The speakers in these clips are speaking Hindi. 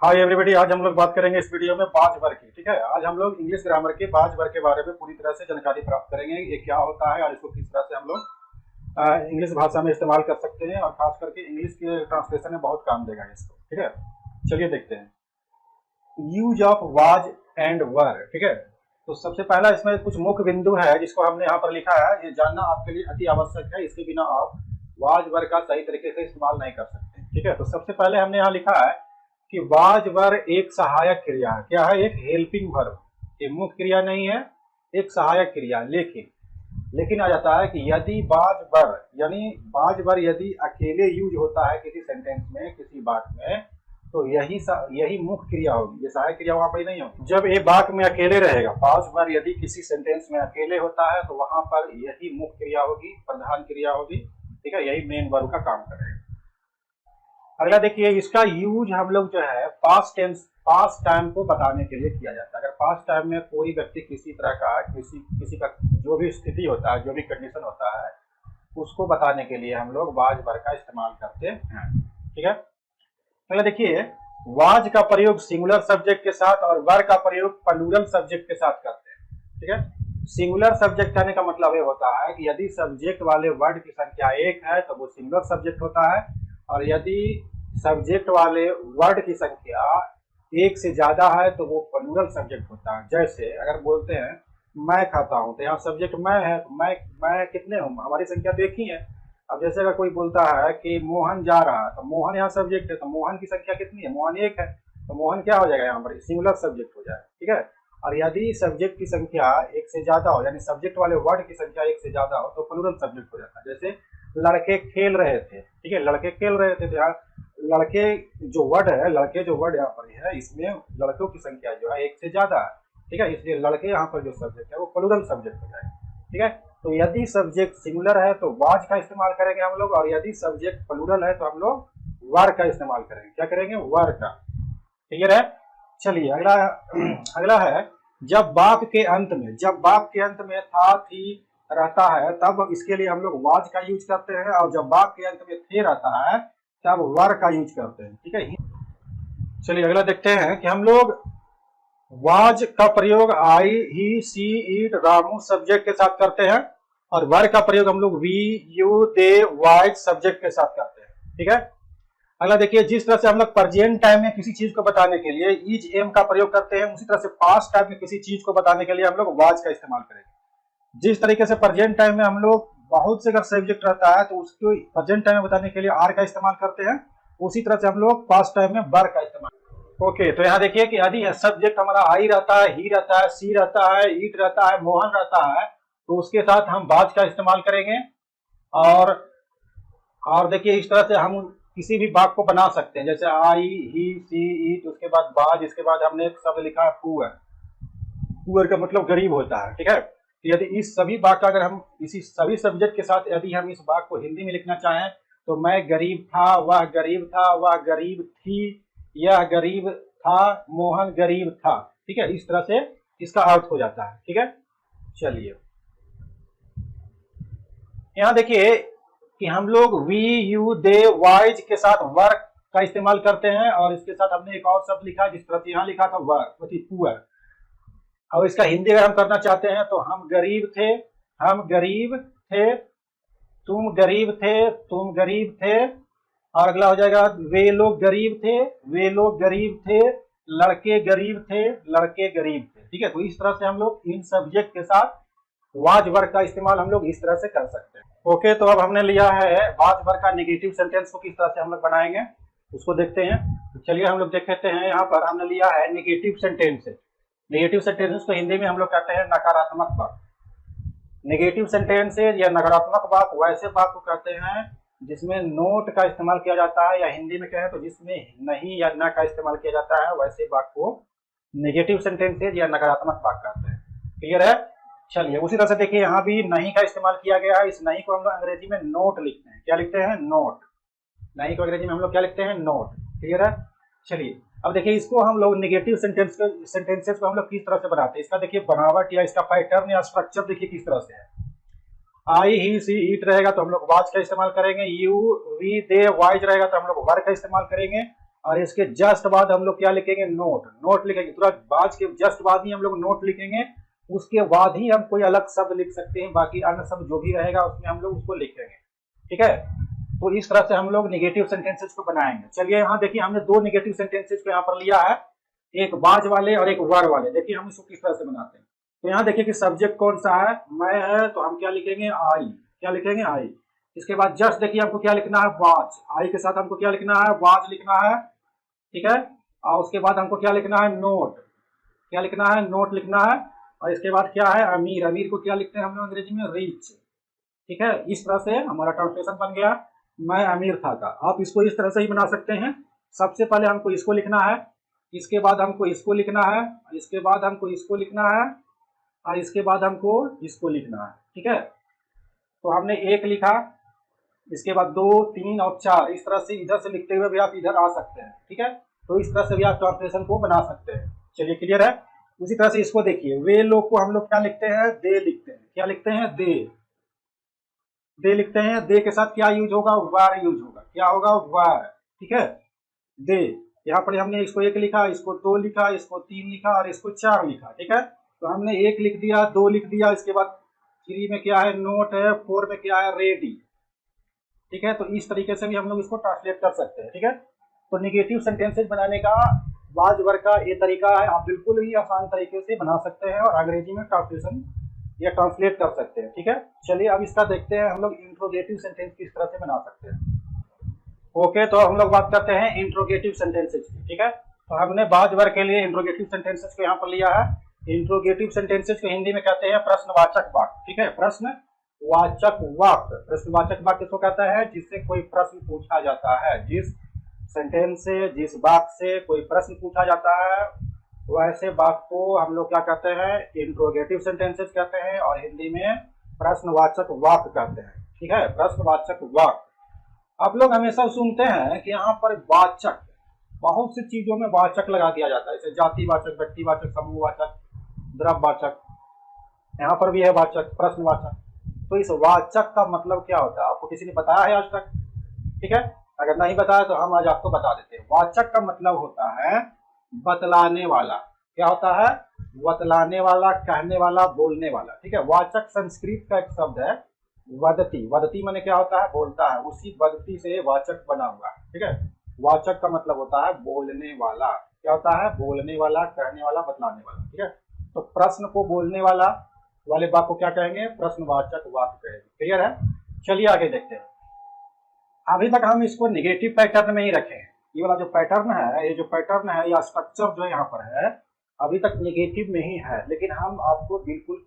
हाय एवरीबॉडी, आज हम लोग बात करेंगे इस वीडियो में बाज वर्ग की। ठीक है, आज हम लोग इंग्लिश ग्रामर के बाज वर्ग के बारे में पूरी तरह से जानकारी प्राप्त करेंगे। ये क्या होता है और इसको किस तरह से हम लोग इंग्लिश भाषा में इस्तेमाल कर सकते हैं और खास करके इंग्लिश के ट्रांसलेशन में बहुत काम देगा इसको। ठीक है, चलिए देखते हैं यूज ऑफ वाज एंड वर। ठीक है, तो सबसे पहला इसमें कुछ मुख्य बिंदु है जिसको हमने यहाँ पर लिखा है, ये जानना आपके लिए अति आवश्यक है। इसके बिना आप वाज वर का सही तरीके से इस्तेमाल नहीं कर सकते। ठीक है, तो सबसे पहले हमने यहाँ लिखा है कि वाज वर एक सहायक क्रिया है। क्या है? एक हेल्पिंग वर्ब। ये मुख्य क्रिया नहीं है, एक सहायक क्रिया। लेकिन आ जाता है कि यदि वाज वर यानी वाज वर यदि अकेले यूज होता है किसी सेंटेंस में, किसी वाक्य में, तो यही मुख्य क्रिया होगी। ये सहायक क्रिया वहां पर नहीं होगी। जब ये वाक्य में अकेले रहेगा, वाज वर यदि किसी सेंटेंस में अकेले होता है तो वहां पर यही मुख्य क्रिया होगी, प्रधान क्रिया होगी। ठीक है, यही मेन वर्ब का काम करेगा। अगला देखिए, इसका यूज हम लोग जो है पास्ट टाइम को बताने के लिए किया जाता है। अगर पास्ट टाइम में कोई व्यक्ति किसी तरह का किसी का जो भी स्थिति होता है, जो भी कंडीशन होता है, उसको बताने के लिए हम लोग वाज वर्ग का इस्तेमाल करते हैं। ठीक है, अगला देखिए, वाज का प्रयोग सिंगुलर सब्जेक्ट के साथ और वर का प्रयोग प्लूरल सब्जेक्ट के साथ करते हैं। ठीक है, सिंगुलर सब्जेक्ट कहने का मतलब ये होता है कि यदि सब्जेक्ट वाले वर्ड की संख्या एक है तो वो सिंगुलर सब्जेक्ट होता है, और यदि सब्जेक्ट वाले वर्ड की संख्या एक से ज्यादा है तो वो प्लूरल सब्जेक्ट होता है। जैसे अगर बोलते हैं मैं खाता हूं, तो यहाँ सब्जेक्ट मैं है, तो मैं कितने हूँ, हमारी संख्या तो एक ही है। अब जैसे अगर कोई बोलता है कि मोहन जा रहा है, तो मोहन यहाँ सब्जेक्ट है, तो मोहन की संख्या कितनी है, मोहन एक है, तो मोहन क्या हो जाएगा, यहाँ पर सिंगुलर सब्जेक्ट हो जाएगा। ठीक है, और यदि सब्जेक्ट की संख्या एक से ज्यादा हो, यानी सब्जेक्ट वाले वर्ड की संख्या एक से ज्यादा हो, तो प्लूरल सब्जेक्ट हो जाता है। जैसे लड़के खेल रहे थे। ठीक है, लड़के खेल रहे थे, तो यहाँ लड़के जो वर्ड है, लड़के जो वर्ड यहाँ पर है, इसमें लड़कों की संख्या जो है एक से ज्यादा है। ठीक है, इसलिए लड़के यहाँ पर जो सब्जेक्ट है वो प्लूरल सब्जेक्ट हो जाएगा। ठीक है, तो यदि सब्जेक्ट सिंगुलर है तो वाज का इस्तेमाल करेंगे हम लोग, और यदि सब्जेक्ट प्लूरल है तो हम लोग वर का इस्तेमाल करेंगे। क्या करेंगे? वर का। क्लियर है? चलिए अगला है, जब वाक्य के अंत में था, थी रहता है, तब इसके लिए हम लोग वाज का यूज करते हैं, और जब वाक्य के अंत में थे रहता है तब वर का यूज करते हैं। ठीक है, चलिए अगला देखते हैं कि हम लोग वाज का प्रयोग आई, ही, सी, इट, रामू सब्जेक्ट के साथ करते हैं, और वर का प्रयोग हम लोग we, you, they, wise subject के साथ करते हैं। ठीक है, अगला देखिए, जिस तरह से हम लोग प्रेजेंट टाइम में किसी चीज को बताने के लिए इज एम का प्रयोग करते हैं, उसी तरह से पास्ट टाइम में किसी चीज को बताने के लिए हम लोग वाज का इस्तेमाल करेंगे। जिस तरीके से प्रेजेंट टाइम में हम लोग बहुत से अगर सब्जेक्ट रहता है तो उसको प्रेजेंट टाइम में बताने के लिए आर का इस्तेमाल करते हैं, उसी तरह से हम लोग पास्ट टाइम में वर का इस्तेमाल। ओके, तो यहाँ देखिए कि यदि सब्जेक्ट हमारा आई रहता है, ही रहता है, सी रहता है, ईट रहता है, मोहन रहता है, तो उसके साथ हम वाज का इस्तेमाल करेंगे। और देखिए, इस तरह से हम किसी भी वाक्य को बना सकते हैं, जैसे आई, ही, सी, ईट, उसके बाद वाज, इसके बाद हमने एक शब्द लिखा है पुअर। पुअर का मतलब गरीब होता है। ठीक है, यदि इस सभी वाक्य अगर हम इसी सभी सब्जेक्ट के साथ यदि हम इस वाक्य को हिंदी में लिखना चाहें, तो मैं गरीब था, वह गरीब था, वह गरीब थी, यह गरीब था, मोहन गरीब था। ठीक है, इस तरह से इसका अर्थ हो जाता है। ठीक है, चलिए यहाँ देखिए कि हम लोग वी, यू, दे, वाइज के साथ वर्क का इस्तेमाल करते हैं, और इसके साथ हमने एक और शब्द लिखा जिस तरह से यहाँ लिखा था वर्क, पुअर। अब इसका हिंदी अगर हम करना चाहते हैं तो हम गरीब थे, तुम गरीब थे, और अगला हो जाएगा वे लोग गरीब थे, लड़के गरीब थे। ठीक है, तो इस तरह से हम लोग इन सब्जेक्ट के साथ वाज वर्ग का इस्तेमाल हम लोग इस तरह से कर सकते हैं। ओके, तो अब हमने लिया है वाज वर्ग का नेगेटिव सेंटेंस को किस तरह से हम लोग बनाएंगे, उसको देखते हैं। तो चलिए हम लोग देखते हैं, यहाँ पर हमने लिया है नेगेटिव सेंटेंस। नेगेटिव सेंटेंसेस को हिंदी में हम लोग कहते हैं नकारात्मक वाक्य। नेगेटिव सेंटेंसेस या नकारात्मक वाक्य वैसे वाक्य को कहते हैं जिसमें नोट का इस्तेमाल किया जाता है, या हिंदी में कहें तो जिसमें नहीं या न का इस्तेमाल किया जाता है, वैसे वाक्य को नेगेटिव सेंटेंसेस या नकारात्मक वाक्य कहते हैं। क्लियर है? चलिए उसी तरह से देखिए, यहाँ भी नहीं का इस्तेमाल किया गया है। इस नहीं को हम लोग अंग्रेजी में नोट लिखते हैं। क्या लिखते हैं? नोट। नहीं को अंग्रेजी में हम लोग क्या लिखते हैं? नोट। क्लियर है? चलिए अब देखिए, इसको हम लोग नेगेटिव सेंटेंसेस को हम लोग किस तरह से बनाते हैं, इसका देखिए बनावट या इसका पैटर्न या स्ट्रक्चर देखिए किस तरह से है। आई, ही, सी, ईट रहेगा तो हम लोग वाज का इस्तेमाल करेंगे। यू, वी, दे, वाइज रहेगा तो हम लोग वर का इस्तेमाल करेंगे। और इसके जस्ट बाद हम लोग क्या लिखेंगे, नोट। नोट लिखेंगे तुरंत बाज के जस्ट बाद ही हम लोग नोट लिखेंगे, उसके बाद ही हम कोई अलग शब्द लिख सकते हैं, बाकी अन्य शब्द जो भी रहेगा उसमें हम लोग उसको लिखेंगे। ठीक है, तो इस तरह से हम लोग निगेटिव सेंटेंसेस को बनाएंगे। चलिए यहाँ देखिए, हमने दो निगेटिव सेंटेंसेस को यहाँ पर लिया है, एक बाज वाले और एक वर वाले। देखिए हम इसको किस तरह से बनाते हैं। तो यहाँ देखिए कि सब्जेक्ट कौन सा है, मैं है, तो हम क्या लिखेंगे, आई। क्या लिखेंगे, आई। इसके बाद जस्ट देखिए हमको क्या लिखना है, वाच। आई के साथ हमको क्या लिखना है, वाच लिखना है। ठीक है, और उसके बाद हमको क्या लिखना है, नोट। क्या लिखना है, नोट लिखना है। और इसके बाद क्या है, अमीर। अमीर को क्या लिखते हैं हम लोग अंग्रेजी में, रिच। ठीक है, इस तरह से हमारा ट्रांसलेशन बन गया, मैं अमीर था का। आप इसको इस तरह से ही बना सकते हैं। सबसे पहले हमको इसको लिखना है, इसके बाद हमको इसको लिखना है, इसके बाद हमको इसको लिखना है, और इसके बाद हमको इसको लिखना है। ठीक है, तो हमने एक लिखा, इसके बाद 2, 3 और 4, इस तरह से इधर से लिखते हुए भी आप इधर आ सकते हैं। ठीक है, तो इस तरह से भी आप ट्रांसलेशन को बना सकते हैं। चलिए क्लियर है। उसी तरह से इसको देखिए, वे लोग को हम लोग क्या लिखते हैं, दे लिखते हैं। क्या लिखते हैं, दे। दे लिखते हैं। दे के साथ क्या यूज होगा, वार यूज होगा। क्या होगा, वार। ठीक है, दे। यहाँ पर हमने इसको 1 लिखा, इसको 2 लिखा, इसको 3 लिखा और इसको 4 लिखा। ठीक है, तो हमने 1 लिख दिया, 2 लिख दिया, इसके बाद 3 में क्या है, नोट है, 4 में क्या है, रेडी। ठीक है, तो इस तरीके से भी हम लोग इसको ट्रांसलेट कर सकते हैं। ठीक है, तो निगेटिव सेंटेंसेस बनाने का बाज वर्ग का ये तरीका है, आप बिल्कुल ही आसान तरीके से बना सकते हैं और अंग्रेजी में ट्रांसलेशन या ट्रांसलेट कर सकते हैं। ठीक है, चलिए अब इसका देखते हैं हम लोग इंट्रोगेटिव सेंटेंस किस तरह से बना सकते हैं। ओके, तो हम लोग बात करते हैं इंट्रोगेटिव सेंटेंसेस की। ठीक है, तो हमने बाज वर्ग के लिए इंट्रोगेटिव सेंटेंसेस को यहाँ पर लिया है। इंट्रोगेटिव सेंटेंसेस को हिंदी में कहते हैं प्रश्नवाचक वाक्य। ठीक है, प्रश्नवाचक वाक्य। प्रश्नवाचक वाक्य किसको कहता है, जिससे कोई प्रश्न पूछा जाता है। जिस सेंटेंस से, जिस वाक्य से कोई प्रश्न पूछा जाता है, वैसे वाक्य को हम लोग क्या कहते हैं, इंट्रोगेटिव सेंटेंसेस कहते हैं, और हिंदी में प्रश्नवाचक वाक्य कहते हैं। ठीक है, प्रश्नवाचक वाक्य। आप लोग हमेशा सुनते हैं कि यहाँ पर वाचक, बहुत सी चीजों में वाचक लगा दिया जाता है, जैसे जातिवाचक, व्यक्तिवाचक, समूहवाचक, द्रव्यवाचक। यहाँ पर भी है वाचक, प्रश्नवाचक। तो इस वाचक का मतलब क्या होता है, आपको किसी ने बताया है आज तक? ठीक है, अगर नहीं बताया तो हम आज आपको बता देते हैं। वाचक का मतलब होता है बतलाने वाला। क्या होता है, बतलाने वाला, कहने वाला, बोलने वाला। ठीक है, वाचक संस्कृत का एक शब्द है, वदती। वदती माने क्या होता है, बोलता है, उसी वदती से वाचक बना हुआ है। ठीक है, वाचक का मतलब होता है बोलने वाला। क्या होता है, बोलने वाला, कहने वाला, बतलाने वाला। ठीक है, तो प्रश्न को बोलने वाला वाले वाक्य को क्या कहेंगे, प्रश्नवाचक वाक्य कहेंगे। क्लियर है, चलिए आगे देखते हैं। अभी तक हम इसको निगेटिव पैटर्न में ही रखे हैं। ये वाला जो पैटर्न है, ये जो पैटर्न है या स्ट्रक्चर जो यहाँ पर है, अभी तक निगेटिव में ही है, लेकिन हम आपको बिल्कुल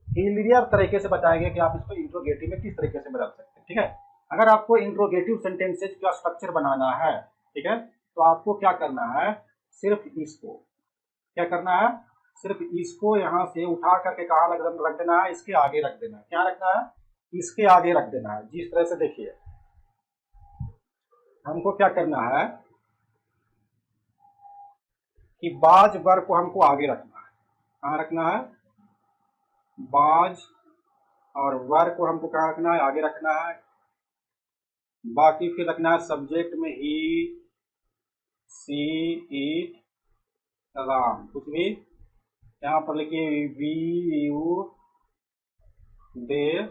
क्लियर तरीके से बताएंगे कि आप इसको इंट्रोगेटिव में किस तरीके से बदल सकते हैं। ठीक है, अगर आपको इंट्रोगेटिव सेंटेंसेज का स्ट्रक्चर बनाना है, ठीक है, तो आपको क्या करना है, सिर्फ इसको क्या करना है, सिर्फ इसको यहाँ से उठा करके कहाँ रख देना है, इसके आगे रख देना है। क्या रखना है, इसके आगे रख देना है। जिस तरह से देखिए, हमको क्या करना है कि बाज वर्ग को हमको आगे रखना है। कहाँ रखना है, बाज और वर्ग को हमको कहाँ रखना है, आगे रखना है। बाकी फिर रखना है सब्जेक्ट में ही, सी, इट, राम, कुछ भी यहाँ पर लिखिए, वी, यू, दे,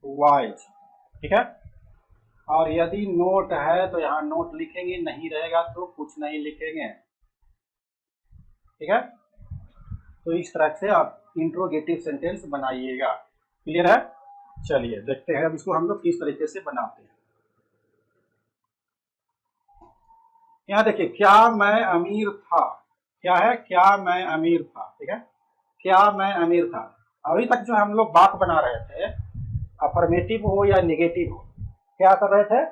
वाइज। ठीक है, और यदि नोट है तो यहाँ नोट लिखेंगे, नहीं रहेगा तो कुछ नहीं लिखेंगे। ठीक है, तो इस तरह से आप इंट्रोगेटिव सेंटेंस बनाइएगा। क्लियर है, चलिए देखते हैं अब इसको हम लोग किस तरीके से बनाते हैं। यहाँ देखिए, क्या मैं अमीर था। क्या है, क्या मैं अमीर था। ठीक है, क्या मैं अमीर था। अभी तक जो हम लोग बात बना रहे थे, अफर्मेटिव हो या निगेटिव हो, क्या कर रहे थे,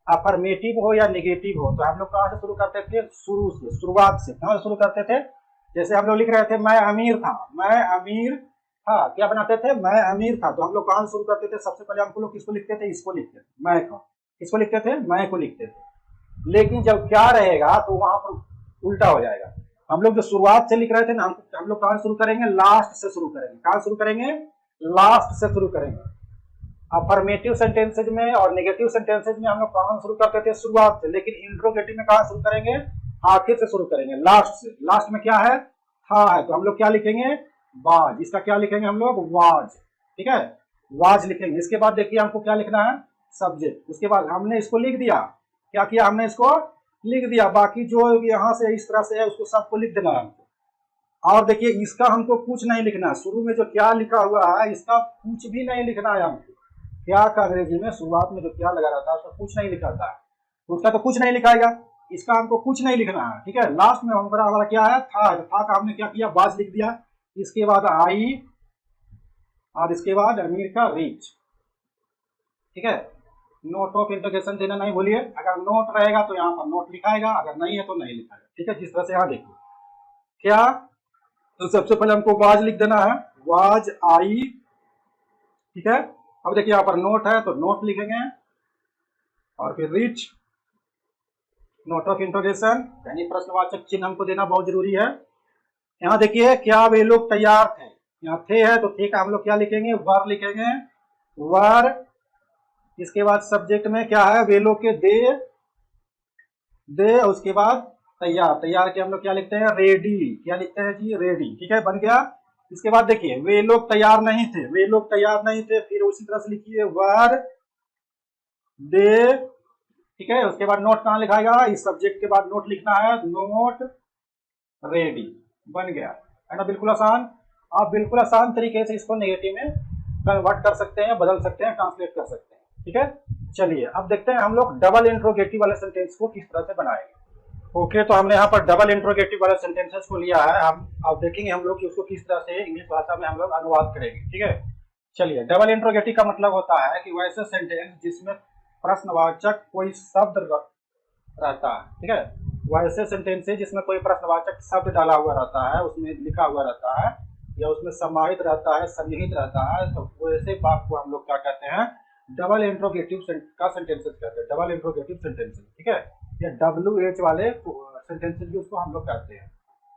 अफर्मेटिव हो या निगेटिव हो, तो हम लोग कहाँ से शुरू करते थे, शुरू से, शुरुआत से। कहाँ से शुरू करते थे, जैसे हम लोग लिख रहे थे मैं अमीर था, मैं अमीर था, क्या बनाते थे, मैं अमीर था, तो हम लोग कहाँ से शुरू करते थे, सबसे पहले हम लोग किसको लिखते थे, इसको लिखते थे, मैं को। किसको लिखते थे, मैं को लिखते थे। लेकिन जब क्या रहेगा तो वहां पर उल्टा हो जाएगा। हम लोग जो शुरुआत से लिख रहे थे ना, हम लोग कहाँ शुरू करेंगे, लास्ट से शुरू करेंगे। कहाँ शुरू करेंगे, लास्ट से शुरू करेंगे। अफर्मेटिव सेंटेंसेज में और नेगेटिव सेंटेंसेज में हम लोग कहाँ शुरू करते थे, शुरुआत से, लेकिन इंट्रोगेटिव में कहाँ शुरू करेंगे, आखिर से शुरू करेंगे, लास्ट से। लास्ट में क्या है, था है, तो हम लोग क्या लिखेंगे, वाज। इसका क्या लिखेंगे हम लोग, वाज, ठीक है, वाज लिखेंगे। इसके बाद देखिए हमको क्या लिखना है, सब्जेक्ट। उसके बाद हमने इसको लिख दिया, क्या किया हमने, इसको लिख दिया। बाकी जो यहाँ से इस तरह से है उसको सबको लिख देना है हमको। और देखिए इसका हमको कुछ नहीं लिखना है, शुरू में जो क्या लिखा हुआ है इसका कुछ भी नहीं लिखना है हमको। क्या का अंग्रेजी में शुरुआत में जो क्या लगा रहता है उसका कुछ नहीं लिखा था, तो उसका तो कुछ नहीं लिखाएगा, इसका हमको कुछ नहीं लिखना है, ठीक है। लास्ट में हमारा क्या है, था, तो था का हमने क्या किया, वाज लिख दिया। इसके बाद आई, और इसके बाद अमीर का रीच, ठीक है। नोट ऑफ इंटरोगेशन देना नहीं भूलिए, अगर नोट रहेगा तो यहाँ पर नोट लिखाएगा, अगर नहीं है तो नहीं लिखाएगा, ठीक है। जिस तरह से यहाँ देखिए क्या, तो सबसे पहले हमको वाज लिख देना है, वाज आई, ठीक है। अब देखिए यहाँ पर नोट है तो नोट लिखेंगे, और फिर रीच, नोट ऑफ इंटरोगेशन यानी प्रश्नवाचक चिन्ह हमको देना बहुत जरूरी है। यहाँ देखिए क्या वे लोग तैयार थे, यहाँ थे है तो थे का हम लोग क्या लिखेंगे, वर लिखेंगे, वर। इसके बाद सब्जेक्ट में क्या है, वे लोग के दे, दे। उसके बाद तैयार, तैयार के हम लोग क्या लिखते हैं, रेडी, क्या लिखते हैं जी, रेडी, ठीक है, बन गया। इसके बाद देखिए वे लोग तैयार नहीं थे, वे लोग तैयार नहीं थे, फिर उसी तरह से लिखिए वर दे, ठीक है। उसके बाद नोट कहाँ लिखाएगा, इस सब्जेक्ट के बाद नोट लिखना है, नोट रेडी, बन गया, है ना, बिल्कुल आसान। आप बिल्कुल आसान तरीके से इसको नेगेटिव में कन्वर्ट कर सकते हैं, बदल सकते हैं, ट्रांसलेट कर सकते हैं, ठीक है। चलिए अब देखते हैं हम लोग डबल इंट्रोगेटिव वाले सेंटेंस को किस तरह से बनाएंगे। ओके, तो हमने यहाँ पर डबल इंट्रोगेटिव वाले सेंटेंसेस को लिया है, हम अब देखेंगे हम लोग कि उसको किस तरह से इंग्लिश भाषा में हम लोग अनुवाद करेंगे, ठीक है। चलिए, डबल इंट्रोगेटिव का मतलब होता है कि वैसे सेंटेंस जिसमें प्रश्नवाचक कोई शब्द रहता है, ठीक है, वैसे सेंटेंस है जिसमें कोई प्रश्नवाचक शब्द डाला हुआ रहता है, उसमें लिखा हुआ रहता है, या उसमें समाहित रहता है, सन्निहित रहता है, तो वैसे बात को हम लोग क्या कहते हैं, डबल इंट्रोगेटिव का सेंटेंसेस कहते हैं, डबल इंट्रोगेटिव सेंटेंसेस, ठीक है, या WH वाले सेंटेंसेस भी उसको हम लोग कहते हैं,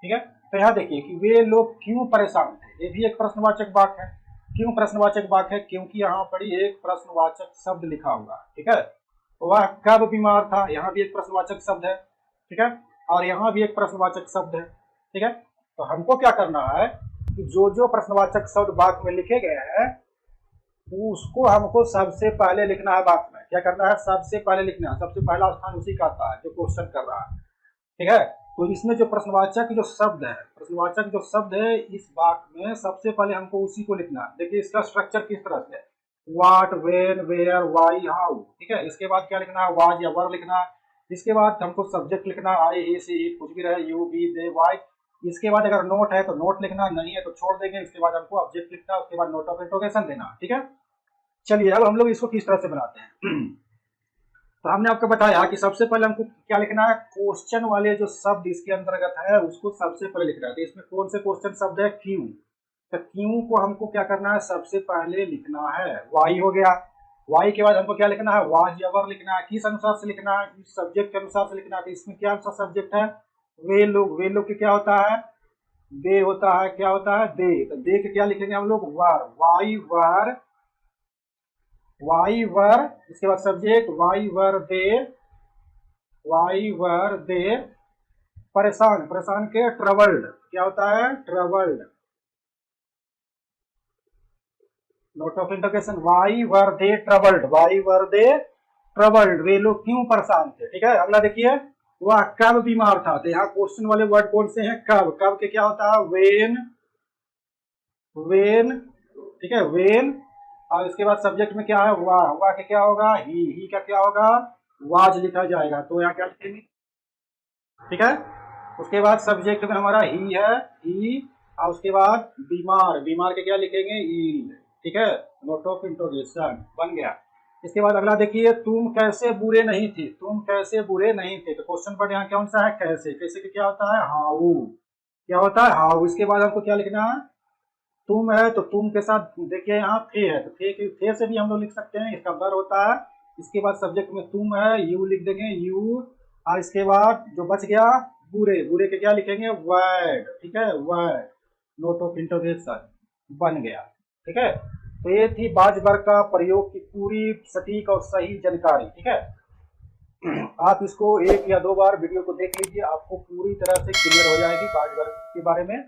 ठीक है। तो यहाँ देखिए कि वे लोग क्यों परेशान थे, ये भी एक प्रश्नवाचक वाक्य है। क्यों प्रश्नवाचक वाक्य है, क्योंकि यहाँ पर एक प्रश्नवाचक शब्द लिखा हुआ है, ठीक है। वह कब बीमार था, यहाँ भी एक प्रश्नवाचक शब्द है, ठीक है, और यहाँ भी एक प्रश्नवाचक शब्द है, ठीक है। तो हमको क्या करना है कि जो जो प्रश्नवाचक शब्द वाक्य में लिखे गए हैं उसको हमको सबसे पहले लिखना है वाक्य में। क्या करना है, सबसे पहले लिखना है, सबसे पहला स्थान उसी का आता है जो क्वेश्चन कर रहा है, ठीक है। तो इसमें जो प्रश्नवाचक जो शब्द है, प्रश्नवाचक जो शब्द है इस वाक्य में सबसे पहले हमको उसी को लिखना है। देखिए इसका स्ट्रक्चर किस तरह से है, what, when, where, why, how, ठीक है। इसके बाद क्या लिखना है, वाज या वर लिखना है। इसके बाद हमको सब्जेक्ट लिखना है, आई, ही, सी, कुछ भी रहे, यू, बी, दे, वाई। इसके बाद अगर नोट है तो नोट लिखना, नहीं है तो छोड़ देंगे। इसके बाद हमको ऑब्जेक्ट लिखना है, उसके बाद नोट ऑफ इंट्रोगेशन देना, ठीक है। चलिए अब हम लोग इसको किस तरह से बनाते हैं। तो हमने आपको बताया कि सबसे पहले हमको क्या लिखना है, क्वेश्चन वाले जो शब्द इसके अंतर्गत है उसको सबसे पहले लिखना है। तो इसमें कौन से क्वेश्चन शब्द है, क्यों, तो क्यों को हमको क्या करना है, सबसे पहले लिखना है। वाई हो गया, वाई के बाद हमको क्या लिखना है, वाज या वर लिखना है। किस अनुसार से लिखना है, इस सब्जेक्ट के अनुसार से लिखना है। तो इसमें क्या सा सब्जेक्ट है, वे लोग, वे लोग के क्या होता है, दे होता है, क्या होता है, दे। तो दे के क्या लिखेंगे हम लोग, वर, वाई वर, वाई वर। इसके बाद subject why were they, why were they परेशान, परेशान के ट्रबल्ड, क्या होता है, troubled. Note of interrogation, why were they troubled, why were they troubled, वे लोग क्यों परेशान थे, ठीक है। अगला देखिए, वह कब बीमार था। तो यहाँ क्वेश्चन वाले वर्ड कौन से हैं, कब, कब के क्या होता है, वेन, वेन, ठीक है, वेन। और इसके बाद सब्जेक्ट में क्या है, वाह, वाह के क्या होगा, ही का क्या होगा, वाज लिखा जाएगा। तो यहाँ क्या लिखेंगे, ठीक है। उसके बाद सब्जेक्ट में हमारा ही है, ही, और उसके बाद बीमार, बीमार के क्या लिखेंगे, इल, ठीक है, नोट ऑफ इंट्रोगेशन बन गया। इसके बाद अगला देखिए, तुम कैसे बुरे नहीं थे, तुम कैसे बुरे नहीं थे। तो क्वेश्चन पर यहाँ कौन सा है, कैसे, कैसे के क्या होता है, हाउ, क्या होता है, हाउ। इसके बाद हमको क्या लिखना है, तुम है तो तुम के साथ देखिए यहाँ थे है, तो थे से भी हम लोग लिख सकते हैं, इसका वर होता है। इसके बाद सब्जेक्ट में तुम है, यू लिख देंगे, यू। और इसके बाद जो बच गया बुरे, बुरे के क्या लिखेंगे, वर्ड, ठीक है, वर्ड, नोट ऑफ इंटरोगेशन बन गया, ठीक है। तो ये थी बाज वर्ग का प्रयोग की पूरी सटीक और सही जानकारी, ठीक है। आप इसको एक या दो बार वीडियो को देख लीजिए, आपको पूरी तरह से क्लियर हो जाएगी बाज वर्ग के बारे में,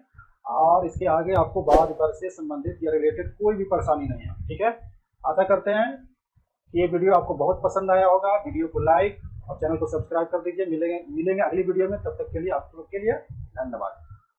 और इसके आगे आपको बाज वर्ग से संबंधित या रिलेटेड कोई भी परेशानी नहीं है, ठीक है। आशा करते हैं कि ये वीडियो आपको बहुत पसंद आया होगा। वीडियो को लाइक और चैनल को सब्सक्राइब कर दीजिए। मिलेंगे अगली वीडियो में, तब तक के लिए आप लोग के लिए धन्यवाद।